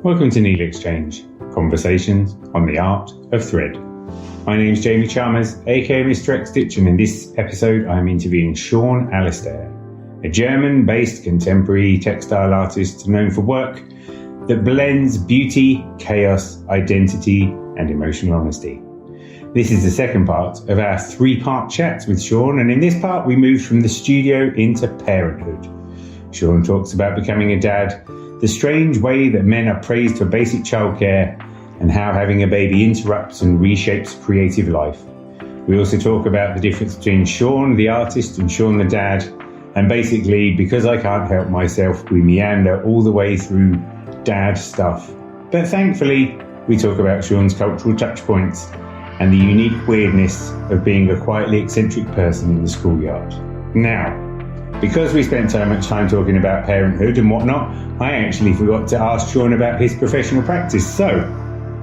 Welcome to NeedleXChange, conversations on the art of thread. My name is Jamie Chalmers, aka Mr. X-Stitch, and in this episode I am interviewing Sean Alistair, a German-based contemporary textile artist known for work that blends beauty, chaos, identity, and emotional honesty. This is the second part of our three-part chat with Sean, and in this part we move from the studio into parenthood. Sean talks about becoming a dad, the strange way that men are praised for basic childcare, and how having a baby interrupts and reshapes creative life. We also talk about the difference between Sean the artist and Sean the dad, and basically, because I can't help myself, we meander all the way through dad stuff. But thankfully, we talk about Sean's cultural touchpoints and the unique weirdness of being a quietly eccentric person in the schoolyard. Now, because we spent so much time talking about parenthood and whatnot, I actually forgot to ask Sean about his professional practice. So,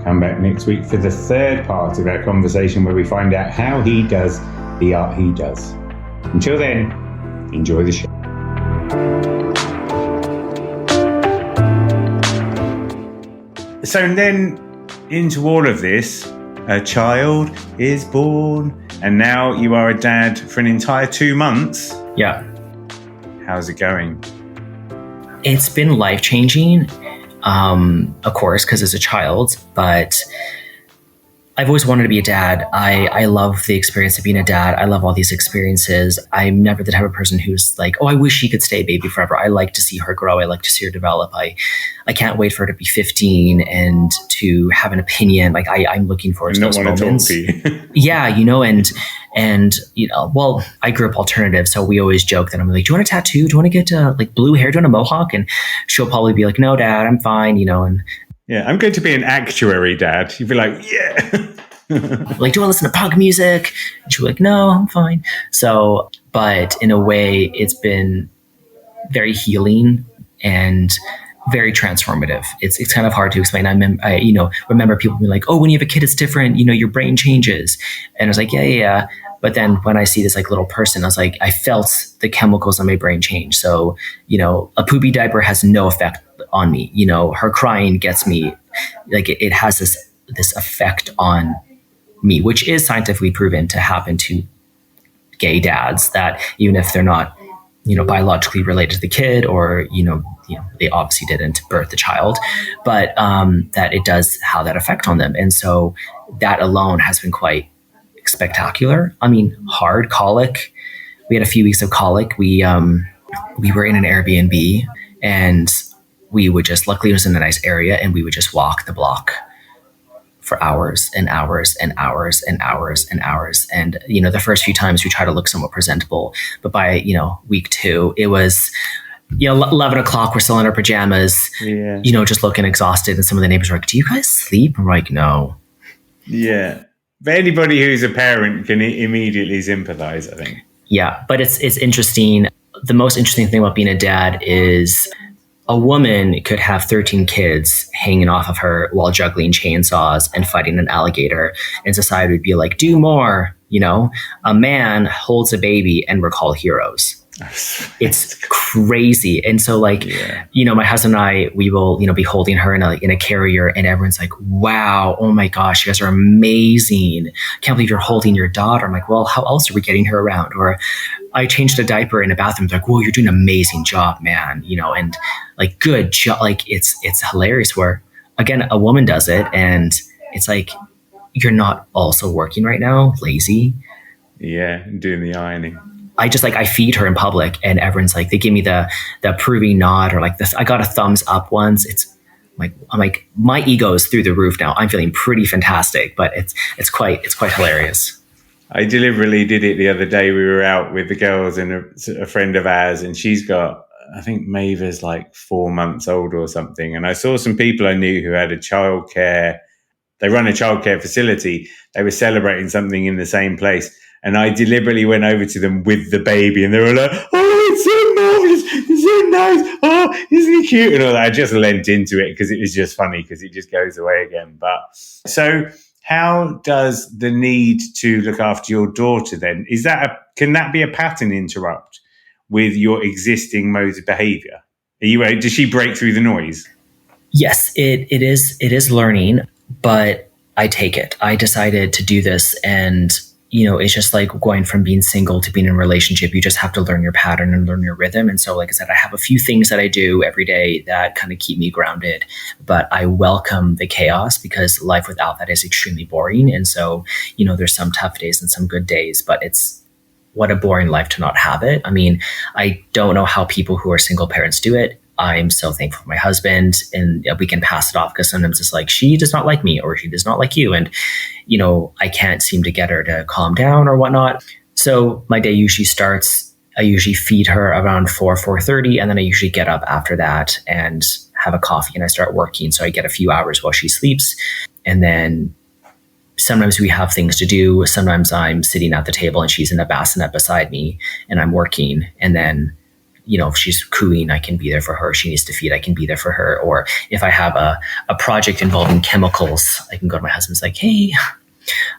come back next week for the third part of our conversation where we find out how he does the art he does. Until then, enjoy the show. So then, into all of this, a child is born, and now you are a dad for an entire 2 months. Yeah. How's it going? It's been life-changing, of course, because as a child, but I've always wanted to be a dad. I love the experience of being a dad. I love all these experiences. I'm never the type of person who's like, oh, I wish she could stay a baby forever. I like to see her grow. I like to see her develop. I can't wait for her to be 15 and to have an opinion. Like I'm looking forward to those moments. Yeah, and well, I grew up alternative, so we always joke that I'm like, do you want a tattoo? Do you want to get like blue hair? Do you want a mohawk? And she'll probably be like, no, Dad, I'm fine, and yeah, I'm going to be an actuary, Dad. You'd be like, yeah. Like, do you want to listen to punk music? And she'll be like, no, I'm fine. So, but in a way, it's been very healing and very transformative. It's kind of hard to explain. I remember people being like, oh, when you have a kid, it's different. Your brain changes. And I was like, yeah. But then when I see this like little person, I was like, I felt the chemicals in my brain change. So, a poopy diaper has no effect on me. Her crying gets me. Like it has this effect on me, which is scientifically proven to happen to gay dads, that even if they're not, biologically related to the kid, or, they obviously didn't birth the child, but that it does have that effect on them. And so that alone has been quite spectacular. I mean, hard colic. We had a few weeks of colic. We were in an Airbnb, and we would just, luckily it was in a nice area, and we would just walk the block for hours and hours and hours and hours and hours. And, the first few times we try to look somewhat presentable, but by, week 2, it was, 11 o'clock, we're still in our pajamas, just looking exhausted. And some of the neighbors were like, do you guys sleep? I'm like, no. Yeah. But anybody who's a parent can immediately sympathize, I think. Yeah. But it's interesting. The most interesting thing about being a dad is a woman could have 13 kids hanging off of her while juggling chainsaws and fighting an alligator, and society would be like, do more. A man holds a baby and we're called heroes. It's crazy. And so my husband and I, we will, be holding her in a carrier, and everyone's like, wow, oh my gosh, you guys are amazing. Can't believe you're holding your daughter. I'm like, well, how else are we getting her around? Or I changed a diaper in a bathroom. They're like, whoa, you're doing an amazing job, man. And like, good job. Like it's hilarious where, again, a woman does it, and it's like, you're not also working right now, lazy. Yeah, doing the ironing. I feed her in public, and everyone's like, they give me the approving nod, or like this. I got a thumbs up once. I'm like, my ego is through the roof now. I'm feeling pretty fantastic, but it's quite hilarious. I deliberately did it the other day. We were out with the girls and a friend of ours, and she's got, I think Maver's like 4 months old or something. And I saw some people I knew who had they run a childcare facility. They were celebrating something in the same place. And I deliberately went over to them with the baby, and they were like, oh, it's so marvelous. It's so nice. Oh, isn't he cute? And all that. I just lent into it because it was just funny, because it just goes away again. But so how does the need to look after your daughter then? Can that be a pattern interrupt with your existing modes of behavior? Does she break through the noise? Yes, it is learning, but I take it. I decided to do this, and it's just like going from being single to being in a relationship. You just have to learn your pattern and learn your rhythm. And so, like I said, I have a few things that I do every day that kind of keep me grounded, but I welcome the chaos because life without that is extremely boring. And so, there's some tough days and some good days, but it's what a boring life to not have it. I mean, I don't know how people who are single parents do it. I'm so thankful for my husband, and we can pass it off because sometimes it's like, she does not like me or she does not like you. And, I can't seem to get her to calm down or whatnot. So my day usually starts, I usually feed her around 4:30. And then I usually get up after that and have a coffee and I start working. So I get a few hours while she sleeps. And then sometimes we have things to do. Sometimes I'm sitting at the table and she's in a bassinet beside me and I'm working. And then, if she's cooing, I can be there for her. She needs to feed, I can be there for her. Or if I have a project involving chemicals, I can go to my husband's like, hey,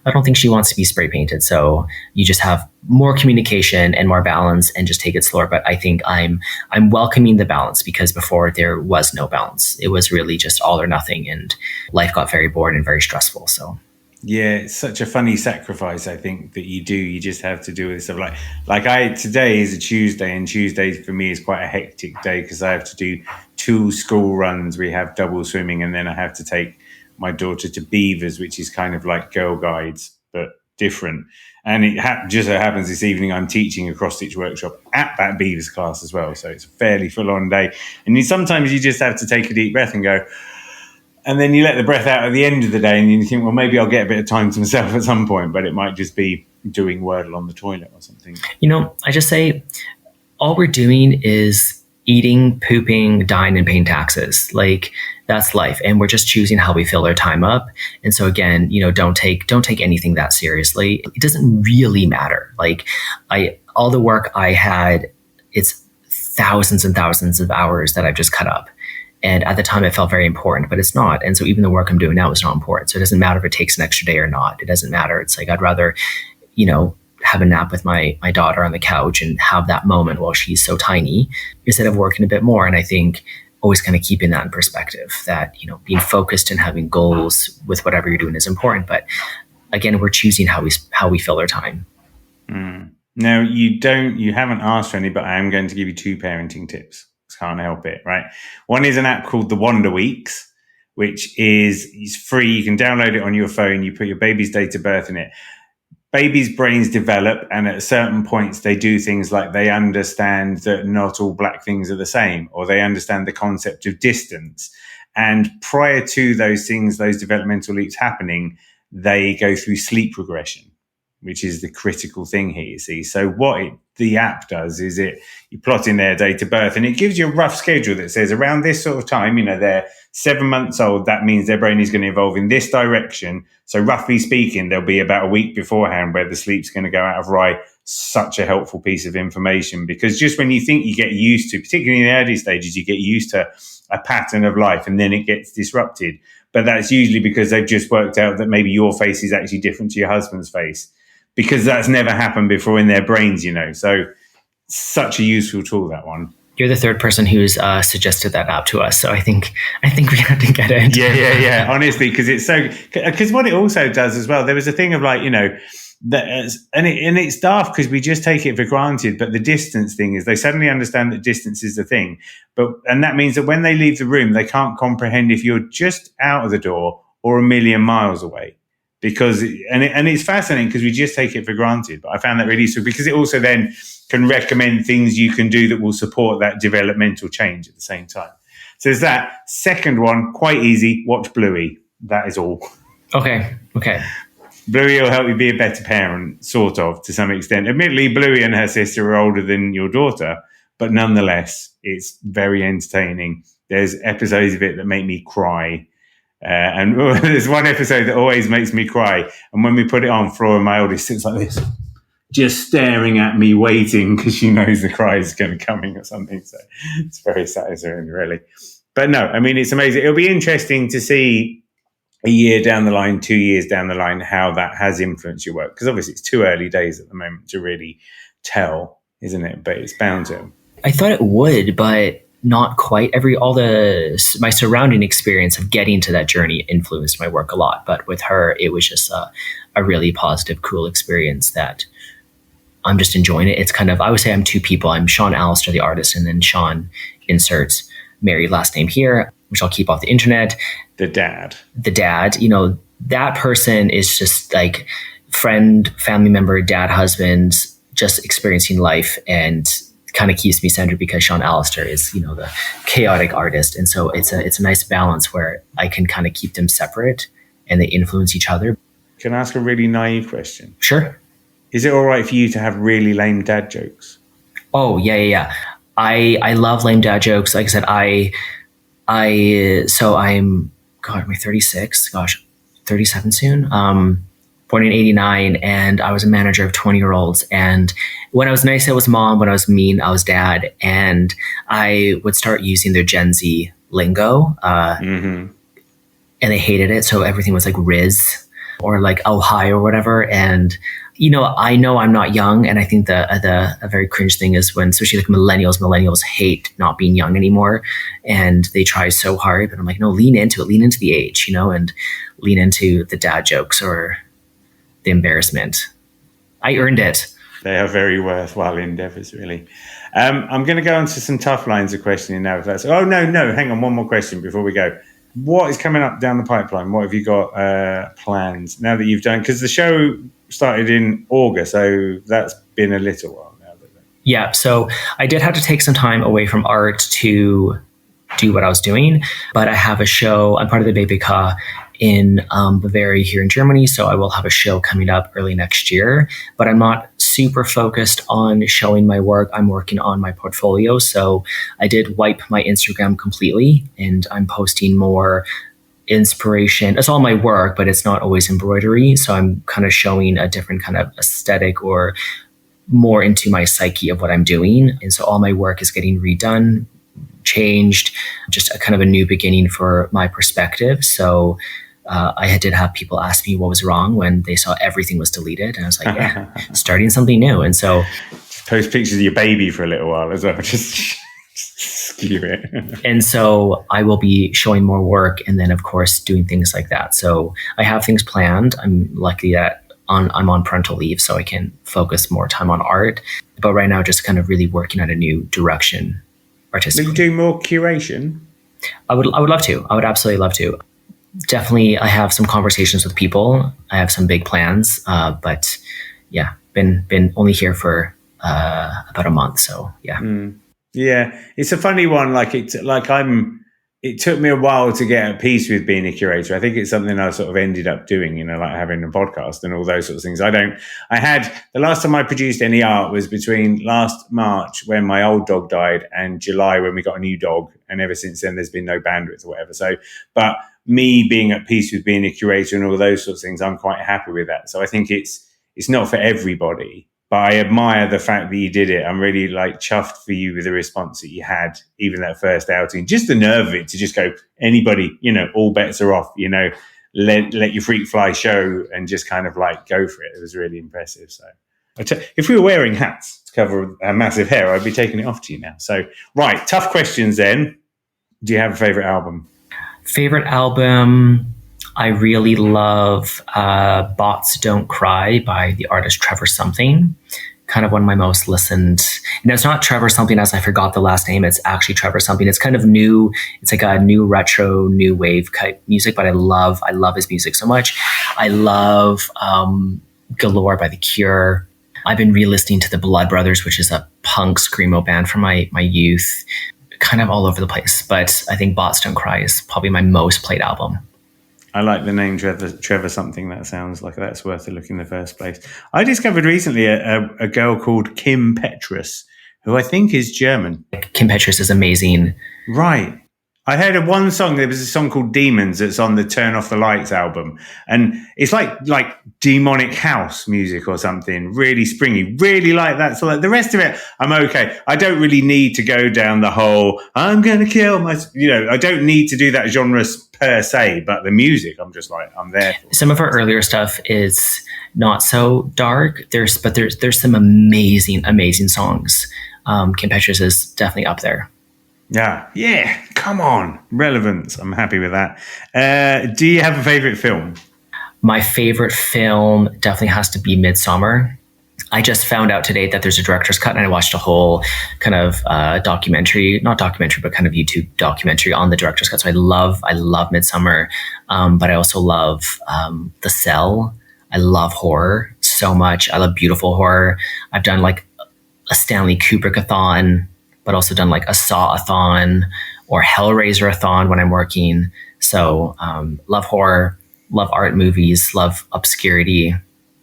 I don't think she wants to be spray painted. So you just have more communication and more balance and just take it slower. But I think I'm welcoming the balance because before there was no balance. It was really just all or nothing. And life got very boring and very stressful. So yeah, it's such a funny sacrifice, I think, that you do. You just have to do with stuff today is a Tuesday, and Tuesday for me is quite a hectic day because I have to do 2 school runs. We have double swimming, and then I have to take my daughter to Beavers, which is kind of like Girl Guides, but different. And it just so happens this evening I'm teaching a cross-stitch workshop at that Beavers class as well. So it's a fairly full-on day. And sometimes you just have to take a deep breath and go, and then you let the breath out at the end of the day and you think, well, maybe I'll get a bit of time to myself at some point, but it might just be doing Wordle on the toilet or something. I just say all we're doing is eating, pooping, dying, and paying taxes. Like, that's life. And we're just choosing how we fill our time up. And so again, don't take anything that seriously. It doesn't really matter. Like all the work I had, it's thousands and thousands of hours that I've just cut up. And at the time it felt very important, but it's not. And so even the work I'm doing now is not important. So it doesn't matter if it takes an extra day or not. It doesn't matter. It's like, I'd rather, have a nap with my daughter on the couch and have that moment while she's so tiny instead of working a bit more. And I think always kind of keeping that in perspective that, being focused and having goals with whatever you're doing is important. But again, we're choosing how we fill our time. Now you haven't asked for any, but I am going to give you 2 parenting tips. Can't help it, right? One is an app called the Wonder Weeks, which is free. You can download it on your phone. You put your baby's date of birth in it. Babies' brains develop, and at certain points they do things like they understand that not all black things are the same, or they understand the concept of distance. And prior to those things, those developmental leaps happening, they go through sleep regression, which is the critical thing here, you see. So what the app does is you plot in their date of birth and it gives you a rough schedule that says around this sort of time, they're 7 months old. That means their brain is going to evolve in this direction. So roughly speaking, there'll be about a week beforehand where the sleep's going to go out of rye. Such a helpful piece of information, because just when you think you get used to, particularly in the early stages, you get used to a pattern of life and then it gets disrupted. But that's usually because they've just worked out that maybe your face is actually different to your husband's face, because that's never happened before in their brains, So such a useful tool, that one. You're the third person who's suggested that app to us. So I think we have to get it. Yeah. Honestly, because what it also does as well, there was a thing of it's daft because we just take it for granted. But the distance thing is they suddenly understand that distance is the thing. And that means that when they leave the room, they can't comprehend if you're just out of the door or a million miles away. And it's fascinating because we just take it for granted. But I found that really useful because it also then can recommend things you can do that will support that developmental change at the same time. So there's that. Second one, quite easy. Watch Bluey. That is all. Okay. Bluey will help you be a better parent, sort of, to some extent. Admittedly, Bluey and her sister are older than your daughter, but nonetheless, it's very entertaining. There's episodes of it that make me cry. And there's one episode that always makes me cry. And when we put it on, Flora, my oldest, sits like this, just staring at me, waiting because she knows the cry is going to be coming or something. So it's very satisfying, really. But no, it's amazing. It'll be interesting to see a year down the line, 2 years down the line, how that has influenced your work. Because obviously it's too early days at the moment to really tell, isn't it? But it's bound to. I thought it would, but not quite my surrounding experience of getting to that journey influenced my work a lot. But with her, it was just a really positive, cool experience that I'm just enjoying it. It's kind of, I would say I'm two people. I'm Sean Alistair, the artist, and then Sean inserts married last name here, which I'll keep off the internet. The dad, that person is just like friend, family member, dad, husband, just experiencing life, and kind of keeps me centered because Sean Alistair is, the chaotic artist. And so it's a nice balance where I can kind of keep them separate and they influence each other. Can I ask a really naive question? Sure. Is it all right for you to have really lame dad jokes? Oh, yeah. I love lame dad jokes. Like I said, so I'm, am I 36? 37 soon. Born in 89, and I was a manager of 20-year-olds. And when I was nice, I was mom. When I was mean, I was dad. And I would start using their Gen Z lingo. And they hated it. So everything was like Riz or like, oh, hi, or whatever. And, I know I'm not young. And I think a very cringe thing is when, especially like millennials hate not being young anymore. And they try so hard. But I'm like, no, lean into it. Lean into the age, and lean into the dad jokes or the embarrassment. I earned it. They are very worthwhile endeavors, really. I'm going to go on to some tough lines of questioning now. If that's, oh, no, hang on. One more question before we go. What is coming up down the pipeline? What have you got planned now that you've done? Because the show started in August, so that's been a little while now. Yeah, so I did have to take some time away from art to do what I was doing, but I have a show. I'm part of the BBK in Bavaria here in Germany, so I will have a show coming up early next year, but I'm not super focused on showing my work. I'm working on my portfolio, so I did wipe my Instagram completely, and I'm posting more inspiration. It's all my work, but it's not always embroidery, so I'm kind of showing a different kind of aesthetic or more into my psyche of what I'm doing, and so all my work is getting redone, changed, just a kind of a new beginning for my perspective. So I did have people ask me what was wrong when they saw everything was deleted. And I was like, yeah, starting something new. And so post pictures of your baby for a little while as well. Just skew it. And so I will be showing more work and then, of course, doing things like that. So I have things planned. I'm lucky that I'm on parental leave, so I can focus more time on art. But right now, just kind of really working on a new direction artistically. Will you do more curation? I would love to. I would absolutely love to. Definitely, I have some conversations with people. I have some big plans, but yeah, been only here for about a month. So yeah, yeah, it's a funny one. It took me a while to get at peace with being a curator. I think it's something I sort of ended up doing, like having a podcast and all those sorts of things. The last time I produced any art was between last March when my old dog died and July when we got a new dog. And ever since then, there's been no bandwidth or whatever. So, but me being at peace with being a curator and all those sorts of things, I'm quite happy with that. So I think it's not for everybody. But I admire the fact that you did it. I'm really chuffed for you with the response that you had, even that first outing. Just the nerve of it to just go, anybody, all bets are off, let your freak fly show and just kind of go for it. It was really impressive. So if we were wearing hats to cover a massive hair, I'd be taking it off to you now. So, right, tough questions then. Do you have a favorite album? Favorite album? I really love Bots Don't Cry by the artist Trevor Something. Kind of one of my most listened. And it's not Trevor Something as I forgot the last name. It's actually Trevor Something. It's kind of new. It's like a new retro, new wave type music, but I love his music so much. I love Galore by The Cure. I've been re-listening to the Blood Brothers, which is a punk screamo band from my youth. Kind of all over the place. But I think Bots Don't Cry is probably my most played album. I like the name Trevor Something. That sounds like that's worth a look in the first place. I discovered recently a girl called Kim Petras, who I think is German. Kim Petras is amazing. Right. I heard one song. There was a song called Demons that's on the Turn Off the Lights album. And it's like demonic house music or something. Really springy. Really like that. So the rest of it, I'm okay. I don't really need to go down the whole, I'm going to kill my, I don't need to do that genre per se, but the music, I'm just I'm there for. Some of her earlier stuff is not so dark. There's some amazing songs. Kim Petras is definitely up there. Yeah, come on. Relevance. I'm happy with that. Do you have a favourite film? My favorite film definitely has to be Midsummer. I just found out today that there's a director's cut, and I watched a whole kind of documentary, not documentary, but kind of YouTube documentary on the director's cut. So I love Midsummer, but I also love The Cell. I love horror so much. I love beautiful horror. I've done like a Stanley Kubrick-a-thon, but also done like a Saw-a-thon or Hellraiser-a-thon when I'm working. So love horror, love art movies, love obscurity.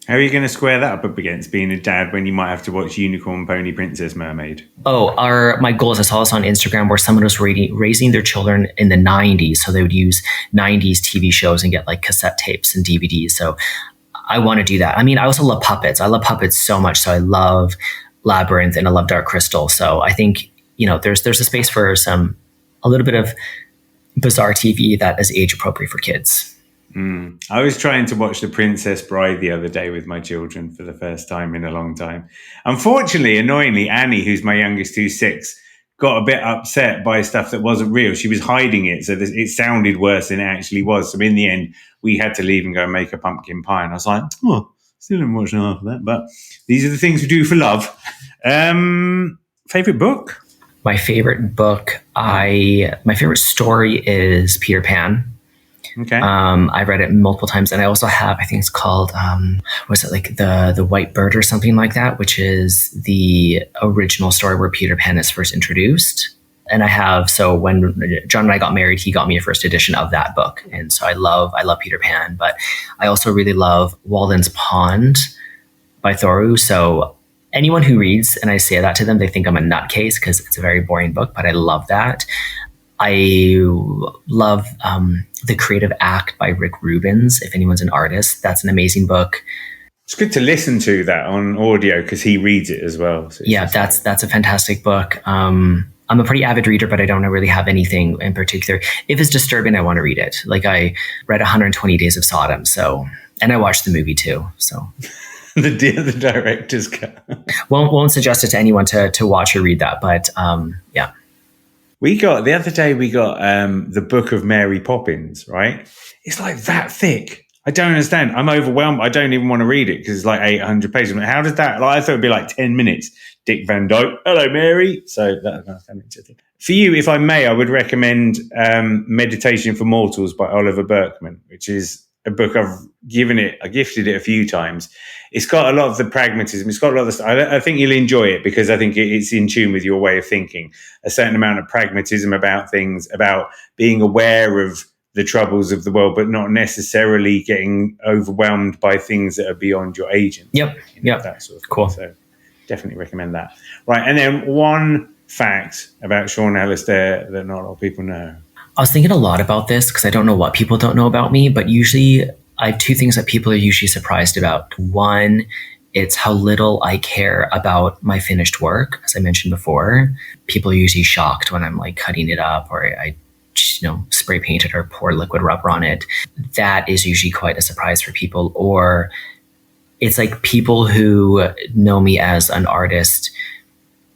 How are you going to square that up against being a dad when you might have to watch Unicorn, Pony, Princess, Mermaid? Oh, my goal is I saw this on Instagram where someone was raising their children in the 90s. So they would use 90s TV shows and get like cassette tapes and DVDs. So I want to do that. I mean, I also love puppets. I love puppets so much. So I love Labyrinth and I love Dark Crystal. So I think, there's a space for a little bit of bizarre TV that is age appropriate for kids. I was trying to watch The Princess Bride the other day with my children for the first time in a long time. Unfortunately, annoyingly, Annie, who's my youngest, who's 6, got a bit upset by stuff that wasn't real. She was hiding it, so it sounded worse than it actually was. So in the end, we had to leave and go and make a pumpkin pie. And I was like, still haven't watched half of that. But these are the things we do for love. Favorite book? My favorite book, my favorite story is Peter Pan. Okay. I read it multiple times, and I also have, I think it's called, was it like the White Bird or something like that, which is the original story where Peter Pan is first introduced. And so when John and I got married, he got me a first edition of that book, and so I love Peter Pan. But I also really love Walden's Pond by Thoreau. So anyone who reads and I say that to them, they think I'm a nutcase because it's a very boring book, but I love that. I love The Creative Act by Rick Rubens. If anyone's an artist, that's an amazing book. It's good to listen to that on audio because he reads it as well. So that's a fantastic book. I'm a pretty avid reader, but I don't really have anything in particular. If it's disturbing, I want to read it. Like I read 120 Days of Sodom, and I watched the movie too. So the director's cut. won't suggest it to anyone to watch or read that, but yeah. The other day we got the Book of Mary Poppins, right? It's like that thick. I don't understand. I'm overwhelmed. I don't even want to read it because it's like 800 pages. How does that, I thought it'd be like 10 minutes. Dick Van Dyke, hello, Mary. So that's kind of interesting. For you, if I may, I would recommend Meditation for Mortals by Oliver Burkeman, which is a book I gifted it a few times. It's got a lot of the pragmatism. It's got a lot of the stuff. I think you'll enjoy it because I think it's in tune with your way of thinking. A certain amount of pragmatism about things, about being aware of the troubles of the world, but not necessarily getting overwhelmed by things that are beyond your agency. Yep. That sort of thing. Cool. So definitely recommend that. Right. And then one fact about Sean Alistair that not a lot of people know. I was thinking a lot about this because I don't know what people don't know about me, but usually I have 2 things that people are usually surprised about. One, it's how little I care about my finished work. As I mentioned before, people are usually shocked when I'm like cutting it up or I spray paint it or pour liquid rubber on it. That is usually quite a surprise for people. Or it's like people who know me as an artist,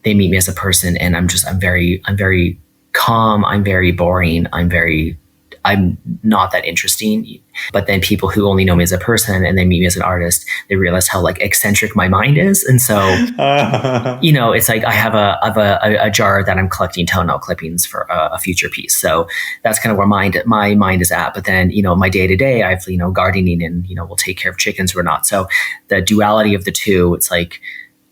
they meet me as a person and I'm very calm, I'm very boring, I'm not that interesting. But then people who only know me as a person and they meet me as an artist, they realize how like eccentric my mind is. And so, it's like I have a jar that I'm collecting toenail clippings for a future piece. So that's kind of where my mind is at. But then, my day to day, I've, gardening and, we'll take care of chickens or not. So the duality of the two, it's like,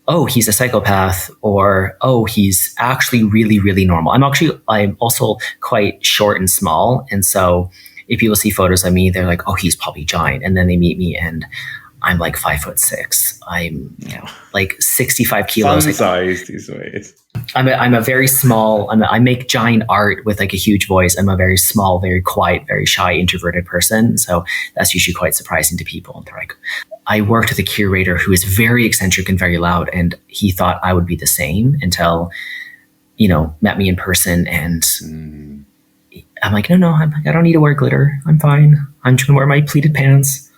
oh, he's a psychopath, or, oh, he's actually really, really normal. I'm also quite short and small. And so if people see photos of me, they're like, oh, he's probably giant. And then they meet me and I'm like 5'6". I'm like 65 kilos. Fun-sized is what it is. I'm a very small, I make giant art with like a huge voice. I'm a very small, very quiet, very shy, introverted person. So that's usually quite surprising to people. They're like, I worked with a curator who is very eccentric and very loud, and he thought I would be the same until, met me in person. And I'm like, no, I don't need to wear glitter. I'm fine. I'm just going to wear my pleated pants.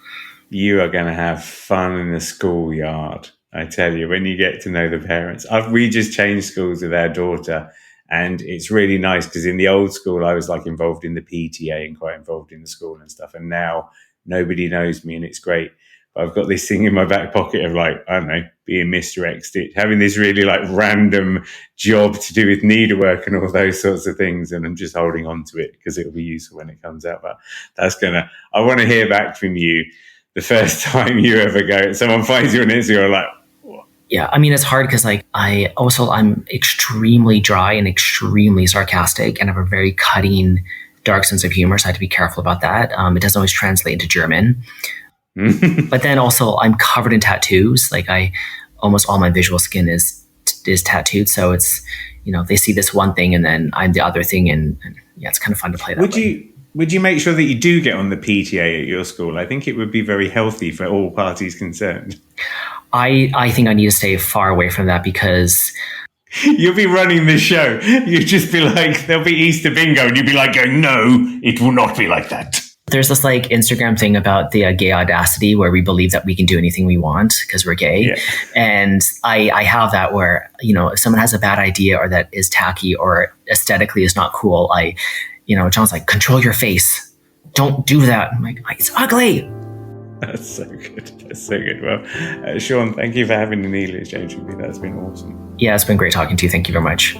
You are going to have fun in the schoolyard. I tell you, when you get to know the parents. We just changed schools with our daughter, And it's really nice because in the old school, I was like involved in the PTA and quite involved in the school and stuff. And now nobody knows me and it's great. But I've got this thing in my back pocket of like, I don't know, being Mr. X Stitch, having this really like random job to do with needlework and all those sorts of things. And I'm just holding on to it because it'll be useful when it comes out. But I want to hear back from you the first time you ever go, someone finds you on Instagram, like, what? Yeah, I mean, it's hard because like I'm extremely dry and extremely sarcastic and have a very cutting, dark sense of humor. So I have to be careful about that. It doesn't always translate into German. But then also I'm covered in tattoos. Like almost all my visual skin is tattooed. So it's, they see this one thing and then I'm the other thing. And yeah, it's kind of fun to play that way. Would you make sure that you do get on the PTA at your school? I think it would be very healthy for all parties concerned. I think I need to stay far away from that because you'll be running the show. You'd just be like, there'll be Easter bingo and you'd be like going, no, it will not be like that. There's this like Instagram thing about the gay audacity where we believe that we can do anything we want because we're gay. Yeah. And I have that where, if someone has a bad idea or that is tacky or aesthetically is not cool, John's like, control your face. Don't do that. I'm like, it's ugly. That's so good. That's so good. Well, Sean, thank you for having the NeedleXChange with me. That's been awesome. Yeah, it's been great talking to you. Thank you very much.